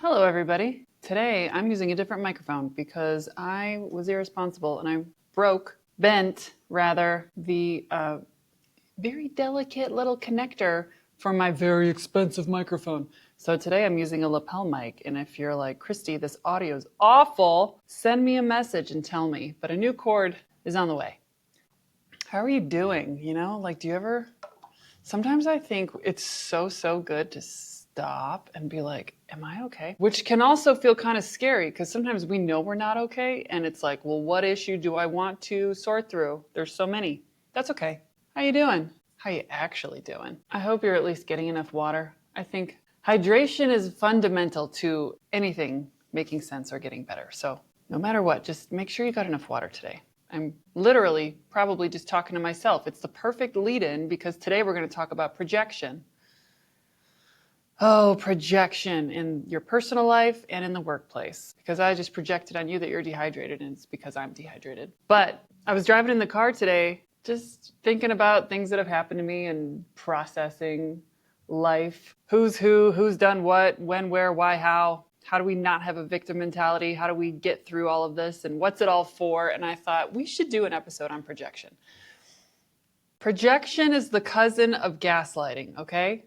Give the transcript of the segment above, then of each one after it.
Hello everybody. Today I'm using a different microphone because I was irresponsible and I bent the very delicate little connector for my very expensive microphone. So today I'm using a lapel mic, and if you're like, Christy, this audio is awful, send me a message and tell me, but a new cord is on the way. How are you doing? Do you ever, sometimes I think it's so good to stop and be like, am I okay? Which can also feel kind of scary because sometimes we know we're not okay. And it's like, well, what issue do I want to sort through? There's so many. That's okay. How you doing? How you actually doing? I hope you're at least getting enough water. I think hydration is fundamental to anything making sense or getting better. So no matter what, just make sure you got enough water today. I'm literally probably just talking to myself. It's the perfect lead-in because today we're going to talk about projection. Oh, projection in your personal life and in the workplace. Because I just projected on you that you're dehydrated, and it's because I'm dehydrated. But I was driving in the car today, just thinking about things that have happened to me and processing life. Who's who, who's done what, when, where, why, how. How do we not have a victim mentality? How do we get through all of this? And what's it all for? And I thought we should do an episode on projection. Projection is the cousin of gaslighting, okay?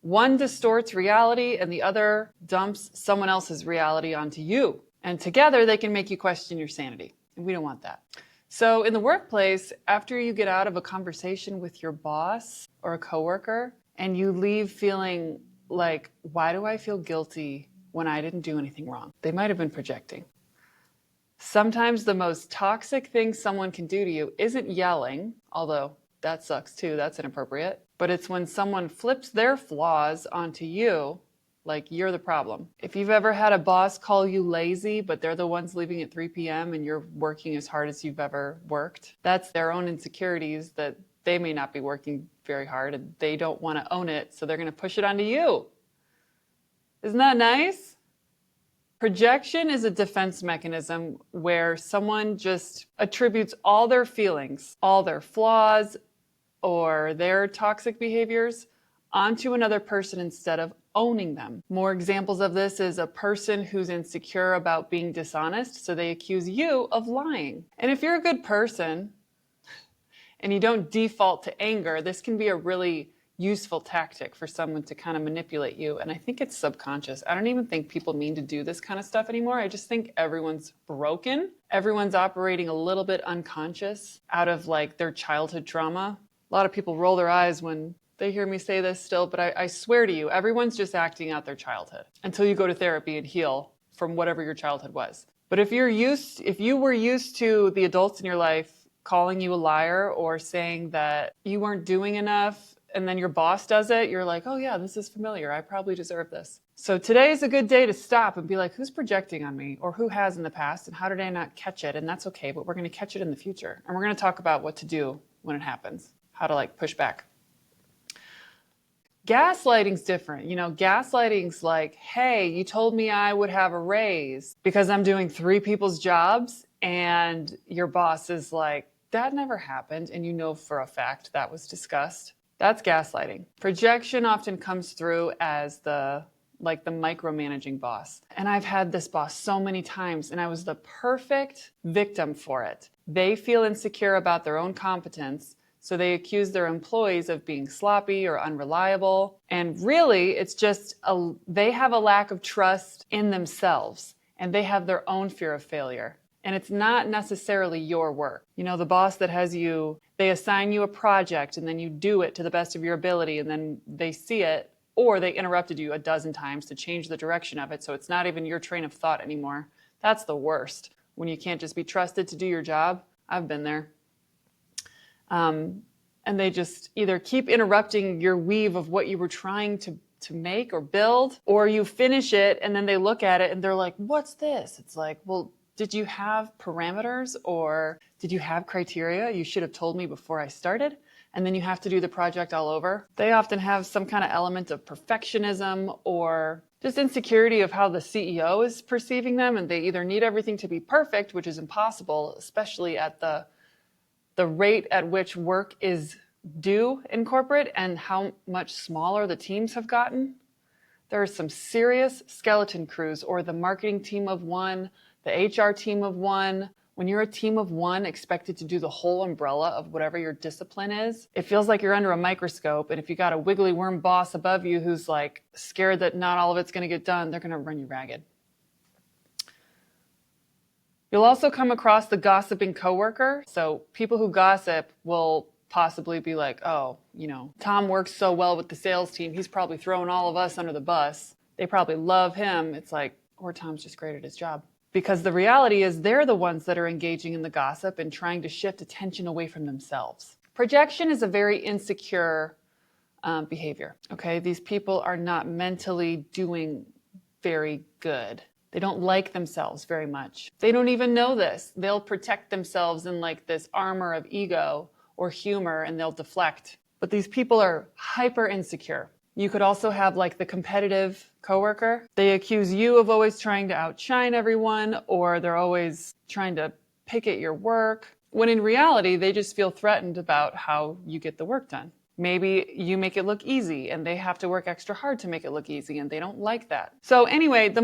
One distorts reality and the other dumps someone else's reality onto you. And together they can make you question your sanity. And we don't want that. So in the workplace, after you get out of a conversation with your boss or a coworker and you leave feeling like, why do I feel guilty when I didn't do anything wrong? They might have been projecting. Sometimes the most toxic thing someone can do to you isn't yelling, although that sucks too, that's inappropriate. But it's when someone flips their flaws onto you, like you're the problem. If you've ever had a boss call you lazy, but they're the ones leaving at 3 p.m. and you're working as hard as you've ever worked, that's their own insecurities that they may not be working very hard and they don't want to own it, so they're going to push it onto you. Isn't that nice? Projection is a defense mechanism where someone just attributes all their feelings, all their flaws, or their toxic behaviors onto another person instead of owning them. More examples of this is a person who's insecure about being dishonest, so they accuse you of lying. And if you're a good person and you don't default to anger, this can be a really useful tactic for someone to kind of manipulate you. And I think it's subconscious. I don't even think people mean to do this kind of stuff anymore. I just think everyone's broken. Everyone's operating a little bit unconscious out of like their childhood trauma. A lot of people roll their eyes when they hear me say this still, but I swear to you, everyone's just acting out their childhood until you go to therapy and heal from whatever your childhood was. But if you were used to the adults in your life calling you a liar or saying that you weren't doing enough, and then your boss does it, you're like, oh yeah, this is familiar. I probably deserve this. So today is a good day to stop and be like, who's projecting on me, or who has in the past, and how did I not catch it? And that's okay, but we're going to catch it in the future. And we're going to talk about what to do when it happens. How to push back. Gaslighting's different. Gaslighting's like, hey, you told me I would have a raise because I'm doing 3 people's jobs, and your boss is like, that never happened, and you know for a fact that was discussed. That's gaslighting. Projection often comes through as the micromanaging boss. And I've had this boss so many times, and I was the perfect victim for it. They feel insecure about their own competence, so they accuse their employees of being sloppy or unreliable. And really, it's just they have a lack of trust in themselves, and they have their own fear of failure. And it's not necessarily your work. The boss that has you, they assign you a project, and then you do it to the best of your ability, and then they see it, or they interrupted you a dozen times to change the direction of it, so it's not even your train of thought anymore. That's the worst, when you can't just be trusted to do your job. I've been there. And they just either keep interrupting your weave of what you were trying to make or build, or you finish it and then they look at it and they're like, what's this? It's like, well, did you have parameters or did you have criteria? You should have told me before I started. And then you have to do the project all over. They often have some kind of element of perfectionism or just insecurity of how the CEO is perceiving them. And they either need everything to be perfect, which is impossible, especially at the rate at which work is due in corporate and how much smaller the teams have gotten. There are some serious skeleton crews, or the marketing team of one, the HR team of one. When you're a team of one expected to do the whole umbrella of whatever your discipline is, it feels like you're under a microscope. And if you got a wiggly worm boss above you who's like scared that not all of it's going to get done, they're going to run you ragged. You'll also come across the gossiping coworker. So people who gossip will possibly be like, oh, Tom works so well with the sales team. He's probably throwing all of us under the bus. They probably love him. It's like, or Tom's just great at his job. Because the reality is they're the ones that are engaging in the gossip and trying to shift attention away from themselves. Projection is a very insecure behavior. Okay, these people are not mentally doing very good. They don't like themselves very much. They don't even know this. They'll protect themselves in like this armor of ego or humor, and they'll deflect. But these people are hyper insecure. You could also have like the competitive coworker. They accuse you of always trying to outshine everyone, or they're always trying to pick at your work, when in reality, they just feel threatened about how you get the work done. Maybe you make it look easy and they have to work extra hard to make it look easy, and they don't like that. So anyway,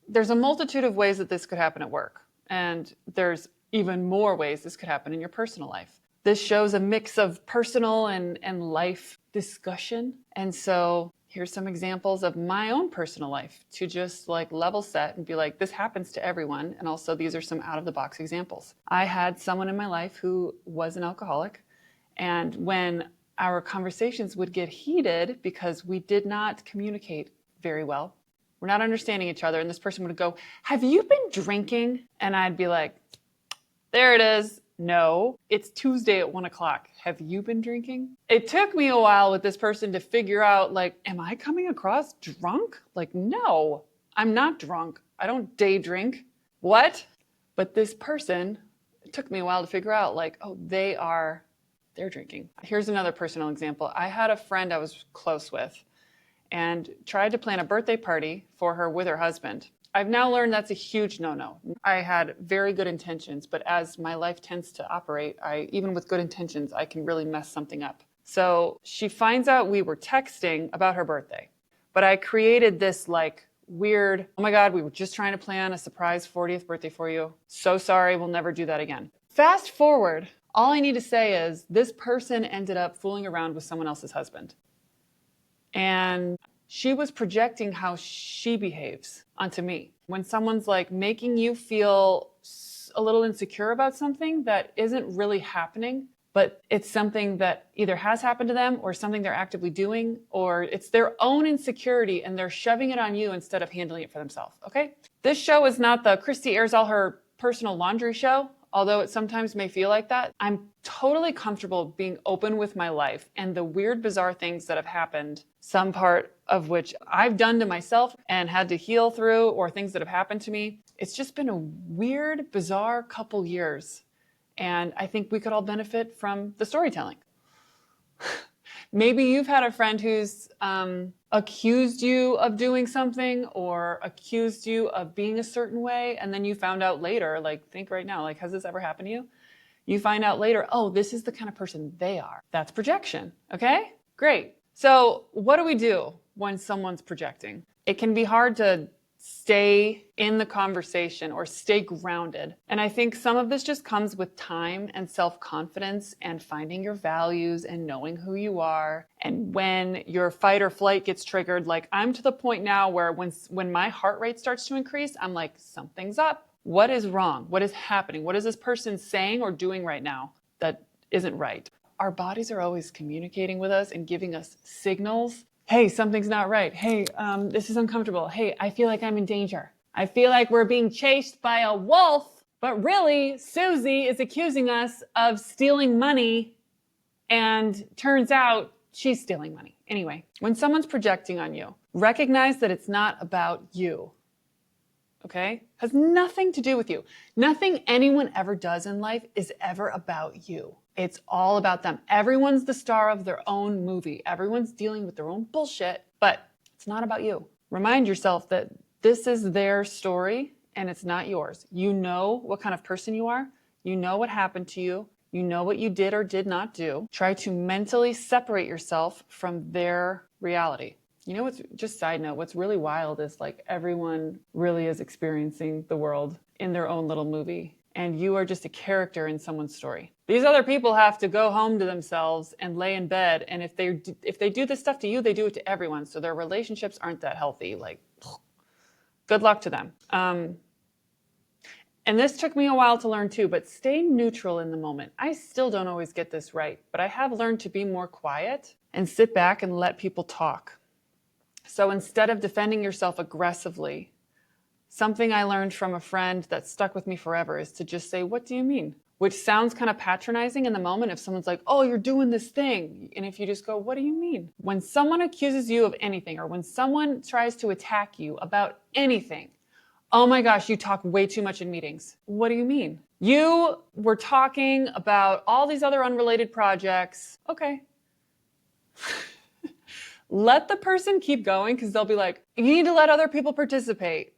there's a multitude of ways that this could happen at work. And there's even more ways this could happen in your personal life. This shows a mix of personal and life discussion. And so here's some examples of my own personal life to just like level set and be like, this happens to everyone. And also these are some out of the box examples. I had someone in my life who was an alcoholic. And when our conversations would get heated because we did not communicate very well, we're not understanding each other. And this person would go, have you been drinking? And I'd be like, there it is. No, it's Tuesday at 1 o'clock. Have you been drinking? It took me a while with this person to figure out, like, am I coming across drunk? Like, no, I'm not drunk. I don't day drink. What? But this person, it took me a while to figure out, like, oh, they're drinking. Here's another personal example. I had a friend I was close with and tried to plan a birthday party for her with her husband. I've now learned that's a huge no-no. I had very good intentions, but as my life tends to operate, even with good intentions, I can really mess something up. So she finds out we were texting about her birthday, but I created this like weird, oh my God, we were just trying to plan a surprise 40th birthday for you. So sorry, we'll never do that again. Fast forward, all I need to say is this person ended up fooling around with someone else's husband. And she was projecting how she behaves onto me. When someone's like making you feel a little insecure about something that isn't really happening, but it's something that either has happened to them or something they're actively doing, or it's their own insecurity and they're shoving it on you instead of handling it for themselves, okay? This show is not the Christy airs all her personal laundry show, although it sometimes may feel like that. I'm totally comfortable being open with my life and the weird, bizarre things that have happened, some part of which I've done to myself and had to heal through, or things that have happened to me. It's just been a weird, bizarre couple years. And I think we could all benefit from the storytelling. Maybe you've had a friend who's accused you of doing something or accused you of being a certain way. And then you found out later, like think right now, like has this ever happened to you? You find out later, oh, this is the kind of person they are. That's projection. Okay, great. So what do we do when someone's projecting? It can be hard to stay in the conversation or stay grounded. And I think some of this just comes with time and self-confidence and finding your values and knowing who you are. And when your fight or flight gets triggered, like I'm to the point now where when my heart rate starts to increase, I'm like, something's up. What is wrong? What is happening? What is this person saying or doing right now that isn't right? Our bodies are always communicating with us and giving us signals. Hey, something's not right. Hey, this is uncomfortable. Hey, I feel like I'm in danger. I feel like we're being chased by a wolf, but really Susie is accusing us of stealing money, and turns out she's stealing money. Anyway, when someone's projecting on you, recognize that it's not about you. Okay? Has nothing to do with you. Nothing anyone ever does in life is ever about you. It's all about them. Everyone's the star of their own movie. Everyone's dealing with their own bullshit, but it's not about you. Remind yourself that this is their story and it's not yours. You know what kind of person you are. You know what happened to you. You know what you did or did not do. Try to mentally separate yourself from their reality. You know what's, just side note, what's really wild is like everyone really is experiencing the world in their own little movie. And you are just a character in someone's story. These other people have to go home to themselves and lay in bed. And if they do this stuff to you, they do it to everyone. So their relationships aren't that healthy. Like, good luck to them. And this took me a while to learn too, but stay neutral in the moment. I still don't always get this right, but I have learned to be more quiet and sit back and let people talk. So instead of defending yourself aggressively, something I learned from a friend that stuck with me forever is to just say, what do you mean? Which sounds kind of patronizing in the moment if someone's like, oh, you're doing this thing. And if you just go, what do you mean? When someone accuses you of anything, or when someone tries to attack you about anything, oh my gosh, you talk way too much in meetings. What do you mean? You were talking about all these other unrelated projects. Okay. Let the person keep going, because they'll be like, you need to let other people participate.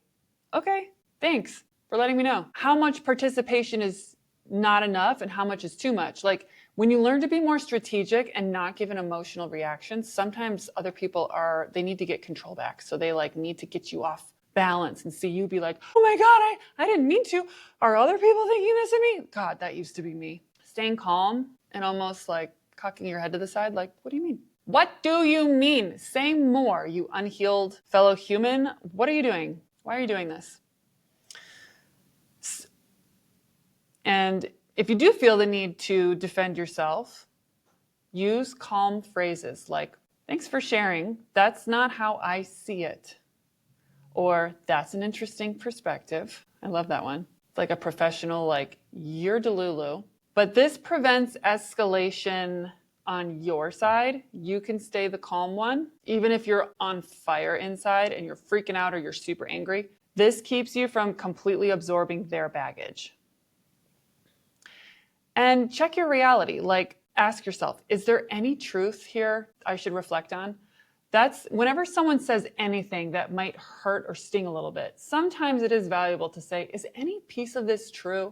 Okay, thanks for letting me know. How much participation is not enough and how much is too much? Like, when you learn to be more strategic and not give an emotional reaction, sometimes other people they need to get control back. So they like need to get you off balance and see you be like, oh my God, I didn't mean to. Are other people thinking this of me? God, that used to be me. Staying calm and almost like cocking your head to the side, like, what do you mean? What do you mean? Say more, you unhealed fellow human. What are you doing? Why are you doing this? And if you do feel the need to defend yourself, use calm phrases like, thanks for sharing. That's not how I see it. Or that's an interesting perspective. I love that one. It's like a professional, like, you're delulu. But this prevents escalation on your side. You can stay the calm one, even if you're on fire inside and you're freaking out or you're super angry. This keeps you from completely absorbing their baggage. And check your reality. Like, ask yourself, is there any truth here I should reflect on? That's whenever someone says anything that might hurt or sting a little bit, sometimes it is valuable to say, is any piece of this true?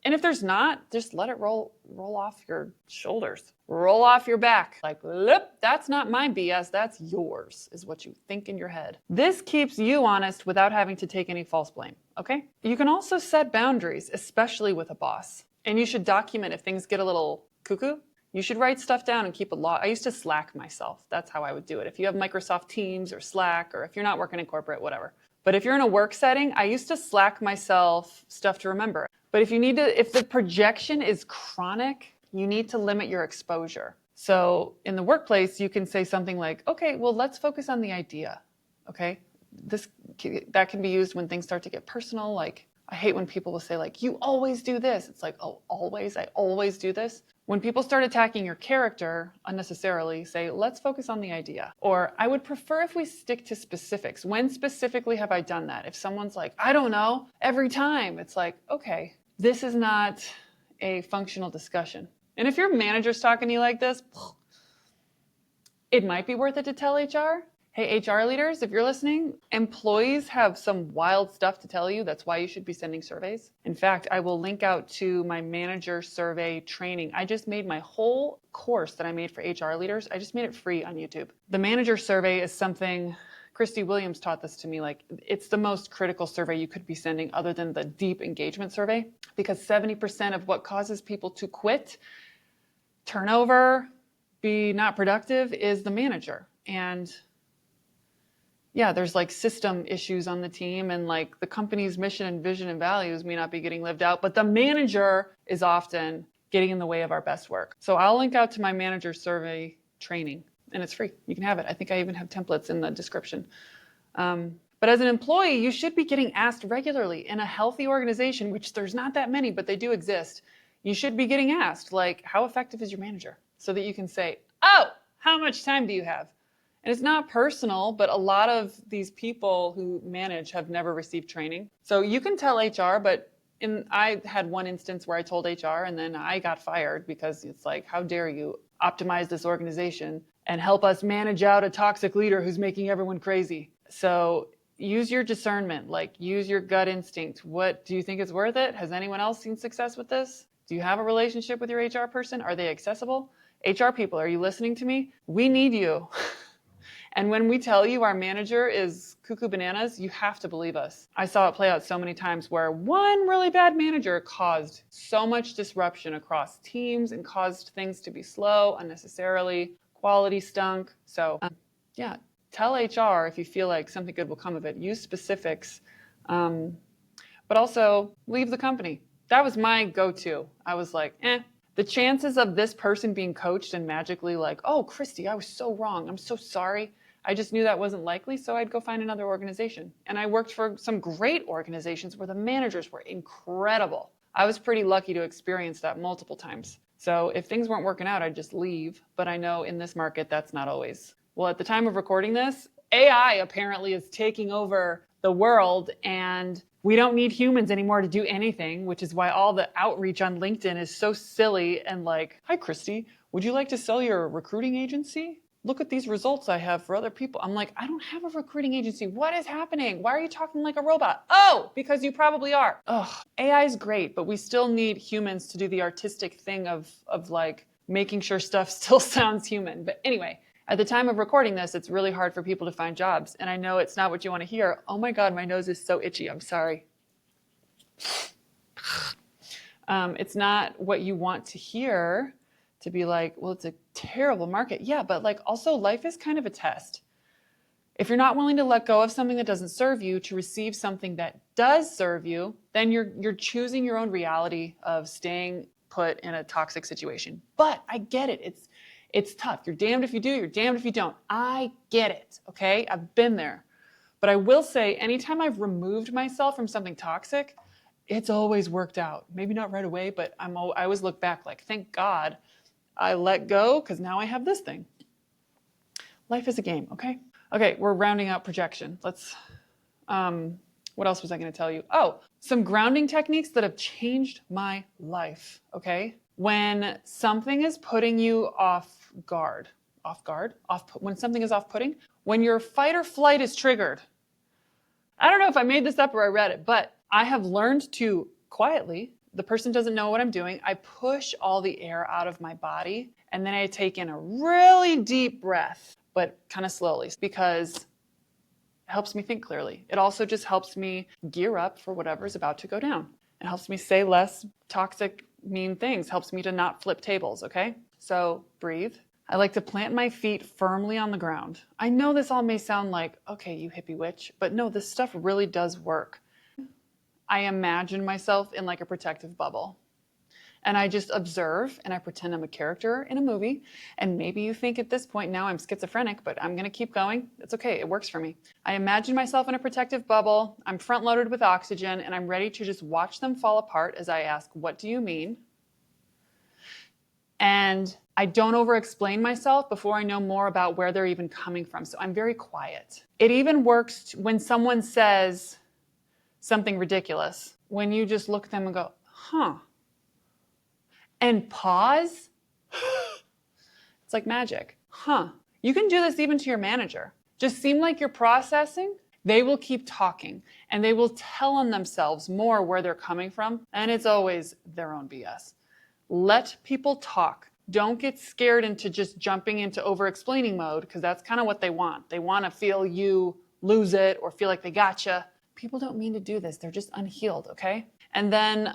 And if there's not, just let it roll off your shoulders, roll off your back. Like, that's not my BS, that's yours, is what you think in your head. This keeps you honest without having to take any false blame, okay? You can also set boundaries, especially with a boss. And you should document if things get a little cuckoo. You should write stuff down and keep a log. I used to Slack myself. That's how I would do it. If you have Microsoft Teams or Slack, or if you're not working in corporate, whatever. But if you're in a work setting, I used to Slack myself stuff to remember. But if the projection is chronic, you need to limit your exposure. So in the workplace, you can say something like, okay, well, let's focus on the idea. Okay. That can be used when things start to get personal. Like, I hate when people will say like, you always do this. It's like, oh, always, I always do this. When people start attacking your character unnecessarily, say, let's focus on the idea. Or I would prefer if we stick to specifics. When specifically have I done that? If someone's like, I don't know, every time, it's like, okay, this is not a functional discussion. And if your manager's talking to you like this, it might be worth it to tell HR. Hey, HR leaders, if you're listening, employees have some wild stuff to tell you. That's why you should be sending surveys. In fact, I will link out to my manager survey training. I just made my whole course that I made for HR leaders. I just made it free on YouTube. The manager survey is something, Christy Williams taught this to me, like it's the most critical survey you could be sending other than the deep engagement survey, because 70% of what causes people to quit, turnover, be not productive is the manager. And yeah, there's like system issues on the team, and like the company's mission and vision and values may not be getting lived out, but the manager is often getting in the way of our best work. So I'll link out to my manager survey training, and it's free. You can have it. I think I even have templates in the description. But as an employee, you should be getting asked regularly in a healthy organization, which there's not that many, but they do exist. You should be getting asked, like, how effective is your manager? So that you can say, oh, how much time do you have? And it's not personal, but a lot of these people who manage have never received training. So you can tell HR, but I had one instance where I told HR and then I got fired because it's like, how dare you optimize this organization and help us manage out a toxic leader who's making everyone crazy. So use your discernment, like use your gut instinct. What do you think is worth it? Has anyone else seen success with this? Do you have a relationship with your HR person? Are they accessible? HR people, are you listening to me? We need you. And when we tell you our manager is cuckoo bananas, you have to believe us. I saw it play out so many times where one really bad manager caused so much disruption across teams and caused things to be slow unnecessarily. Quality stunk. So yeah, tell HR if you feel like something good will come of it. Use specifics, but also leave the company. That was my go-to. I was like, The chances of this person being coached and magically like, oh, Christy, I was so wrong. I'm so sorry. I just knew that wasn't likely, so I'd go find another organization. And I worked for some great organizations where the managers were incredible. I was pretty lucky to experience that multiple times. So if things weren't working out, I'd just leave. But I know in this market, that's not always. Well, at the time of recording this, AI apparently is taking over the world, and we don't need humans anymore to do anything, which is why all the outreach on LinkedIn is so silly and like, hi, Christy, would you like to sell your recruiting agency? Look at these results I have for other people. I'm like, I don't have a recruiting agency. What is happening? Why are you talking like a robot? Oh, because you probably are. Ugh, AI is great, but we still need humans to do the artistic thing of like making sure stuff still sounds human. But anyway, at the time of recording this, it's really hard for people to find jobs. And I know it's not what you want to hear. Oh my God, my nose is so itchy. I'm sorry. It's not what you want to hear, to be like, well, it's a terrible market. Yeah, but like also life is kind of a test. If you're not willing to let go of something that doesn't serve you to receive something that does serve you, then you're choosing your own reality of staying put in a toxic situation. But I get it. It's tough. You're damned if you do, you're damned if you don't. I get it, okay? I've been there. But I will say, anytime I've removed myself from something toxic, it's always worked out. Maybe not right away, but I always look back like, thank God I let go, because now I have this thing. Life is a game, okay? Okay, we're rounding out projection. Let's, what else was I going to tell you? Oh, some grounding techniques that have changed my life, okay? When something is putting you when something is off-putting, when your fight or flight is triggered. I don't know if I made this up or I read it, but I have learned to quietly, the person doesn't know what I'm doing, I push all the air out of my body, and then I take in a really deep breath, but kind of slowly, because it helps me think clearly. It also just helps me gear up for whatever's about to go down. It helps me say less toxic, mean things, helps me to not flip tables, okay? So breathe. I like to plant my feet firmly on the ground. I know this all may sound like, okay, you hippie witch, but no, this stuff really does work. I imagine myself in like a protective bubble. And I just observe and I pretend I'm a character in a movie. And maybe you think at this point now I'm schizophrenic, but I'm going to keep going. It's okay. It works for me. I imagine myself in a protective bubble. I'm front loaded with oxygen and I'm ready to just watch them fall apart as I ask, what do you mean? And I don't over-explain myself before I know more about where they're even coming from. So I'm very quiet. It even works when someone says something ridiculous, when you just look at them and go, huh, and pause. It's like magic. Huh. You can do this even to your manager. Just seem like you're processing. They will keep talking and they will tell on themselves more where they're coming from. And it's always their own BS. Let people talk. Don't get scared into just jumping into over-explaining mode, because that's kind of what they want. They want to feel you lose it or feel like they gotcha. People don't mean to do this. They're just unhealed, okay? And then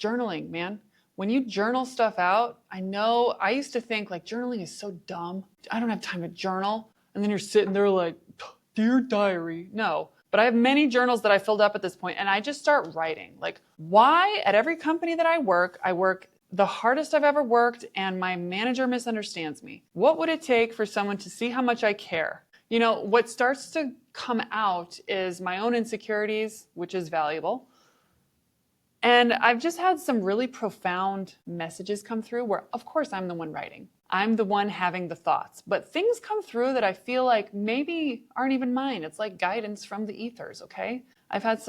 journaling, man. When you journal stuff out, I know I used to think like journaling is so dumb. I don't have time to journal. And then you're sitting there like, dear diary. No. But I have many journals that I filled up at this point, and I just start writing. Like, why at every company that I work the hardest I've ever worked, and my manager misunderstands me. What would it take for someone to see how much I care? You know, what starts to come out is my own insecurities, which is valuable. And I've just had some really profound messages come through where, of course, I'm the one writing. I'm the one having the thoughts. But things come through that I feel like maybe aren't even mine. It's like guidance from the ethers, okay? I've had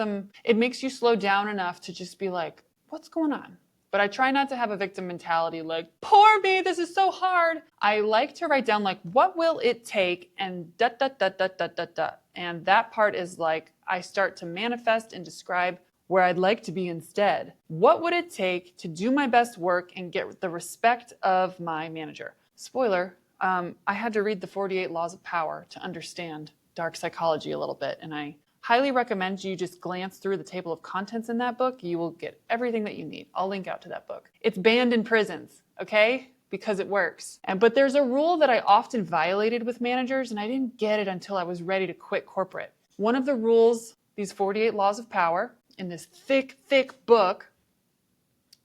it makes you slow down enough to just be like, what's going on? But I try not to have a victim mentality like, poor me, this is so hard. I like to write down like, what will it take? And da, da, da, da, da, da, da. And that part is like, I start to manifest and describe where I'd like to be instead. What would it take to do my best work and get the respect of my manager? Spoiler, I had to read the 48 Laws of Power to understand dark psychology a little bit. And I highly recommend you just glance through the table of contents in that book. You will get everything that you need. I'll link out to that book. It's banned in prisons, okay? Because it works. But there's a rule that I often violated with managers, and I didn't get it until I was ready to quit corporate. One of the rules, these 48 Laws of Power, in this thick, thick book,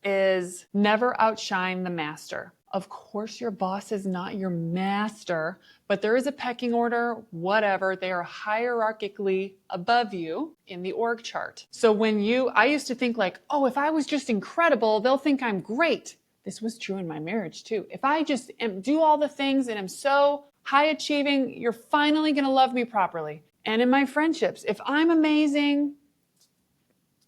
is never outshine the master. Of course, your boss is not your master, but there is a pecking order, whatever. They are hierarchically above you in the org chart. So I used to think like, oh, if I was just incredible, they'll think I'm great. This was true in my marriage too. If I just do all the things and am so high achieving, you're finally going to love me properly. And in my friendships, if I'm amazing,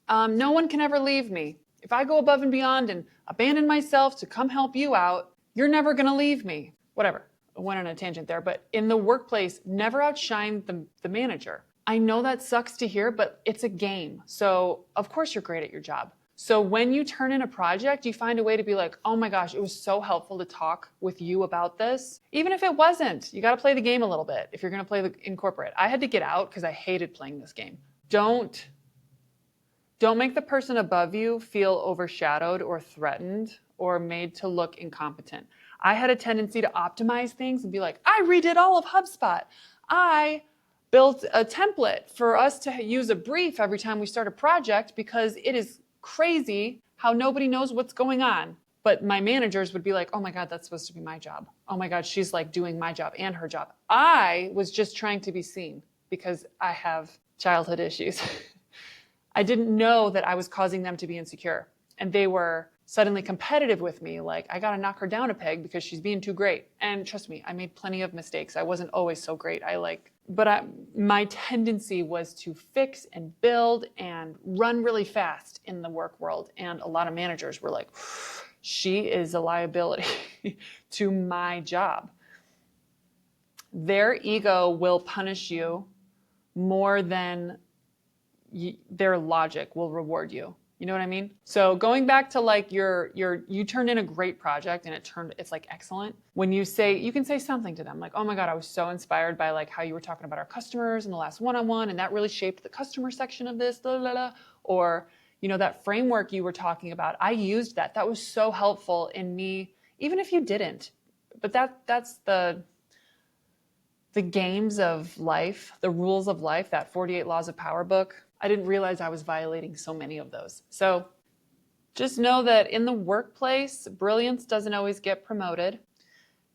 no one can ever leave me. If I go above and beyond and abandon myself to come help you out, you're never going to leave me. Whatever. I went on a tangent there. But in the workplace, never outshine the manager. I know that sucks to hear, but it's a game. So of course you're great at your job. So when you turn in a project, you find a way to be like, oh my gosh, it was so helpful to talk with you about this. Even if it wasn't, you got to play the game a little bit if you're going to play in corporate. I had to get out because I hated playing this game. Don't make the person above you feel overshadowed or threatened or made to look incompetent. I had a tendency to optimize things and be like, I redid all of HubSpot. I built a template for us to use a brief every time we start a project because it is crazy how nobody knows what's going on. But my managers would be like, oh my God, that's supposed to be my job. Oh my God, she's like doing my job and her job. I was just trying to be seen because I have childhood issues. I didn't know that I was causing them to be insecure. And they were suddenly competitive with me. Like, I got to knock her down a peg because she's being too great. And trust me, I made plenty of mistakes. I wasn't always so great. My tendency was to fix and build and run really fast in the work world. And a lot of managers were like, she is a liability to my job. Their ego will punish you more than their logic will reward you. You know what I mean? So going back to like you turned in a great project and it's like excellent. When you can say something to them like, oh my God, I was so inspired by like how you were talking about our customers in the last one-on-one and that really shaped the customer section of this, blah, blah, blah. Or, that framework you were talking about, I used that. That was so helpful in me, even if you didn't. But that's the games of life, the rules of life, that 48 Laws of Power book. I didn't realize I was violating so many of those. So just know that in the workplace, brilliance doesn't always get promoted.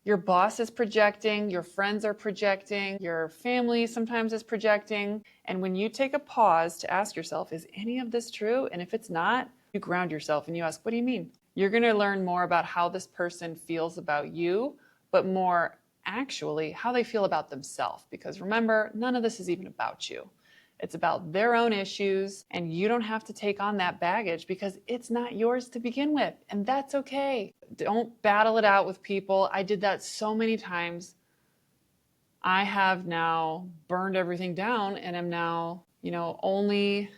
Your boss is projecting, your friends are projecting, your family sometimes is projecting. And when you take a pause to ask yourself, is any of this true? And if it's not, you ground yourself and you ask, what do you mean? You're going to learn more about how this person feels about you, but more actually how they feel about themselves. Because remember, none of this is even about you. It's about their own issues, and you don't have to take on that baggage because it's not yours to begin with, and that's okay. Don't battle it out with people. I did that so many times. I have now burned everything down and am now, only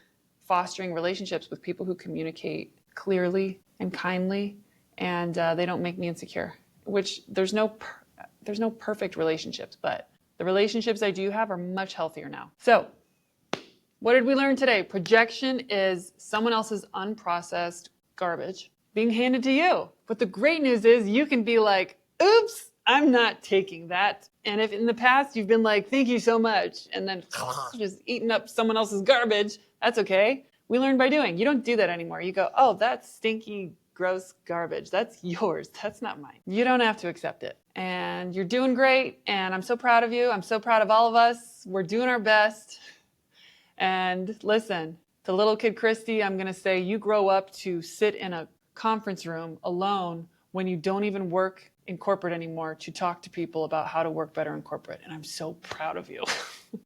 fostering relationships with people who communicate clearly and kindly, and they don't make me insecure, which there's no perfect relationships, but the relationships I do have are much healthier now. So, what did we learn today? Projection is someone else's unprocessed garbage being handed to you. But the great news is you can be like, oops, I'm not taking that. And if in the past you've been like, thank you so much, and then just eating up someone else's garbage, that's okay. We learn by doing. You don't do that anymore. You go, oh, that's stinky, gross garbage. That's yours. That's not mine. You don't have to accept it. And you're doing great. And I'm so proud of you. I'm so proud of all of us. We're doing our best. And listen, to little kid Christy, I'm going to say you grow up to sit in a conference room alone when you don't even work in corporate anymore to talk to people about how to work better in corporate. And I'm so proud of you.